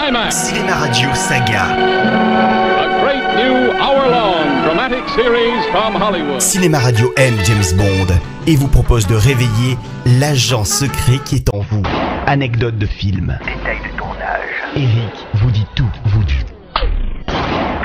Climax. Cinéma Radio Saga. A great new hour-long dramatic series from Hollywood. Cinéma Radio aime James Bond et vous propose de réveiller l'agent secret qui est en vous. Anecdote de film. Détails de tournage. Eric vous dit tout, vous dit.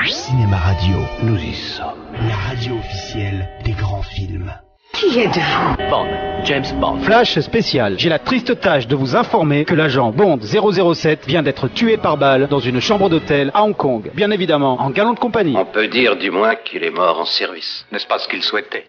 Cinéma Radio, Nous y sommes. la radio officielle des grands films. Qui êtes-vous? Bond, James Bond. Flash spécial. J'ai la triste tâche de vous informer que l'agent Bond 007 vient d'être tué par balle dans une chambre d'hôtel à Hong Kong. Bien évidemment, en galante compagnie. On peut dire du moins qu'il est mort en service. N'est-ce pas ce qu'il souhaitait?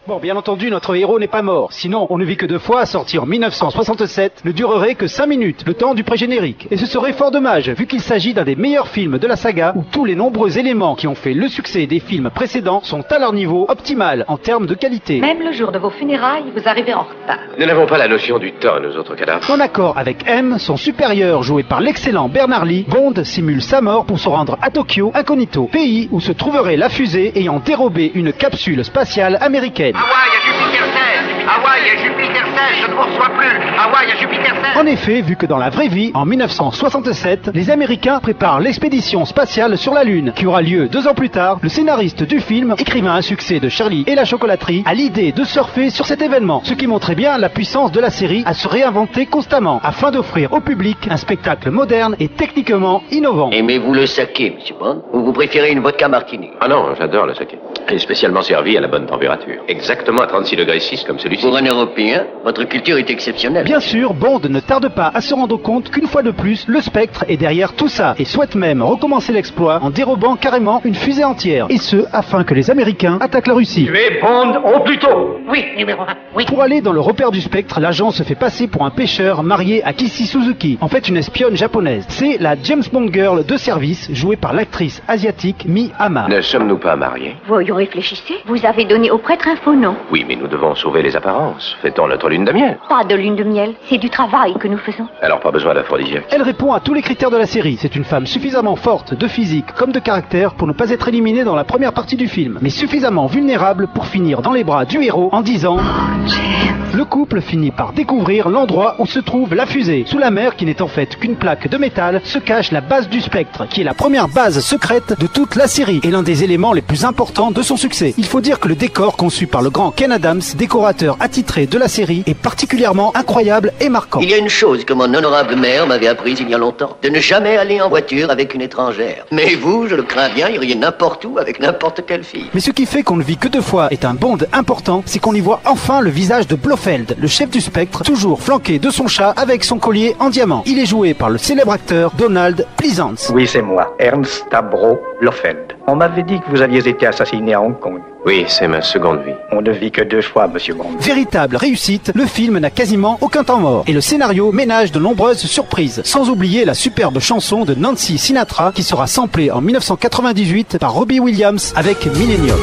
Bon, bien entendu, notre héros n'est pas mort. Sinon, on ne vit que deux fois, sorti en 1967, ne durerait que 5 minutes, le temps du pré-générique. Et ce serait fort dommage, vu qu'il s'agit d'un des meilleurs films de la saga, où tous les nombreux éléments qui ont fait le succès des films précédents sont à leur niveau optimal en termes de qualité. Même le jour de vos funérailles, vous arrivez en retard. Nous n'avons pas la notion du temps, nous autres cadavres. En accord avec M, son supérieur joué par l'excellent Bernard Lee, Bond simule sa mort pour se rendre à Tokyo, incognito, pays où se trouverait la fusée ayant dérobé une capsule spatiale américaine. Hawaï à Jupiter 16. Hawaï à Jupiter 16, je ne vous reçois plus. Hawaï à Jupiter 16. En effet, vu que dans la vraie vie, en 1967, les Américains préparent l'expédition spatiale sur la Lune, qui aura lieu 2 ans plus tard, le scénariste du film, écrivain à succès de Charlie et la chocolaterie, a l'idée de surfer sur cet événement, ce qui montrait bien la puissance de la série à se réinventer constamment, afin d'offrir au public un spectacle moderne et techniquement innovant. Aimez-vous le saké, monsieur Bond, ou vous préférez une vodka martini? Ah non, j'adore le saké. Il est spécialement servi à la bonne température. Exactement à 36 degrés 6 comme celui-ci. Pour un Européen, votre culture est exceptionnelle. Bien sûr, Bond ne tarde pas à se rendre compte qu'une fois de plus, le Spectre est derrière tout ça et souhaite même recommencer l'exploit en dérobant carrément une fusée entière. Et ce, afin que les Américains attaquent la Russie. Tu es Bond au plus tôt. Oui, numéro 1. Oui. Pour aller dans le repère du Spectre, l'agent se fait passer pour un pêcheur marié à Kissy Suzuki, en fait une espionne japonaise. C'est la James Bond Girl de service, jouée par l'actrice asiatique Mi Hama. Ne sommes-nous pas mariés? Voyons, réfléchissez. Vous avez donné au prêtre un faux nom. Oui, mais nous devons sauver les apparences. Fait-on notre lune de miel? Pas de lune de miel, c'est du travail que nous faisons. Alors pas besoin d'aphrodisiaque. Elle répond à tous les critères de la série. C'est une femme suffisamment forte de physique comme de caractère pour ne pas être éliminée dans la première partie du film, mais suffisamment vulnérable pour finir dans les bras du héros en disant Le couple finit par découvrir l'endroit où se trouve la fusée. Sous la mer, qui n'est en fait qu'une plaque de métal, se cache la base du Spectre, qui est la première base secrète de toute la série et l'un des éléments les plus importants de son succès. Il faut dire que le décor conçu par le grand Ken Adams, décorateur attitré de la série, est particulièrement incroyable et marquant. Il y a une chose que mon honorable mère m'avait apprise il y a longtemps, de ne jamais aller en voiture avec une étrangère. Mais vous, je le crains bien, iriez n'importe où avec n'importe quelle fille. Mais ce qui fait qu'on ne vit que 2 fois est un Bond important, c'est qu'on y voit enfin le visage de Blofeld, le chef du Spectre, toujours flanqué de son chat avec son collier en diamant. Il est joué par le célèbre acteur Donald Pleasance. Oui, c'est moi, Ernst Tabro Blofeld. On m'avait dit que vous aviez été assassiné à Hong Kong. Oui, c'est ma seconde vie. On ne vit que 2 fois, monsieur Bond. Véritable réussite, le film n'a quasiment aucun temps mort. Et le scénario ménage de nombreuses surprises. Sans oublier la superbe chanson de Nancy Sinatra qui sera samplée en 1998 par Robbie Williams avec Millennium.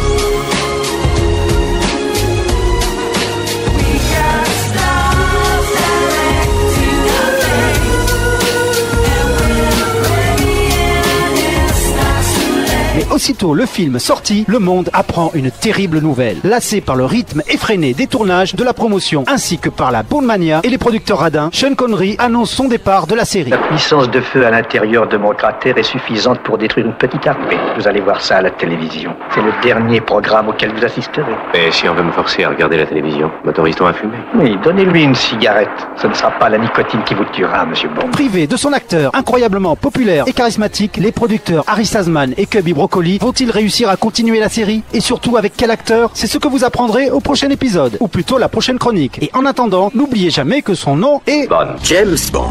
Aussitôt le film sorti, le monde apprend une terrible nouvelle. Lassé par le rythme effréné des tournages, de la promotion, ainsi que par la Bond Mania et les producteurs radins, Sean Connery annonce son départ de la série. La puissance de feu à l'intérieur de mon cratère est suffisante pour détruire une petite armée. Vous allez voir ça à la télévision. C'est le dernier programme auquel vous assisterez. Et si on veut me forcer à regarder la télévision, m'autorise-t-on à fumer? Oui, donnez-lui une cigarette. Ce ne sera pas la nicotine qui vous tuera, monsieur Bond. Privé de son acteur incroyablement populaire et charismatique, les producteurs Harry Sazman et Cubby Broccoli vont-ils réussir à continuer la série? Et surtout avec quel acteur? C'est ce que vous apprendrez au prochain épisode, ou plutôt la prochaine chronique. Et en attendant, n'oubliez jamais que son nom est Bond. James Bond.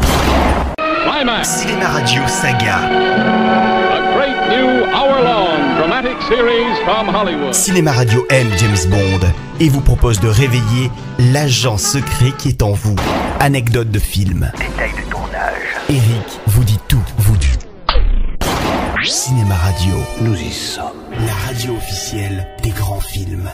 Climax. Cinéma Radio Saga. A great new hour-long dramatic series from Hollywood. Cinéma Radio aime James Bond et vous propose de réveiller l'agent secret qui est en vous. Anecdote de film. Détails de tournage. Eric vous dit tout, vous dit. Cinéma Radio, Nous y sommes. la radio officielle des grands films.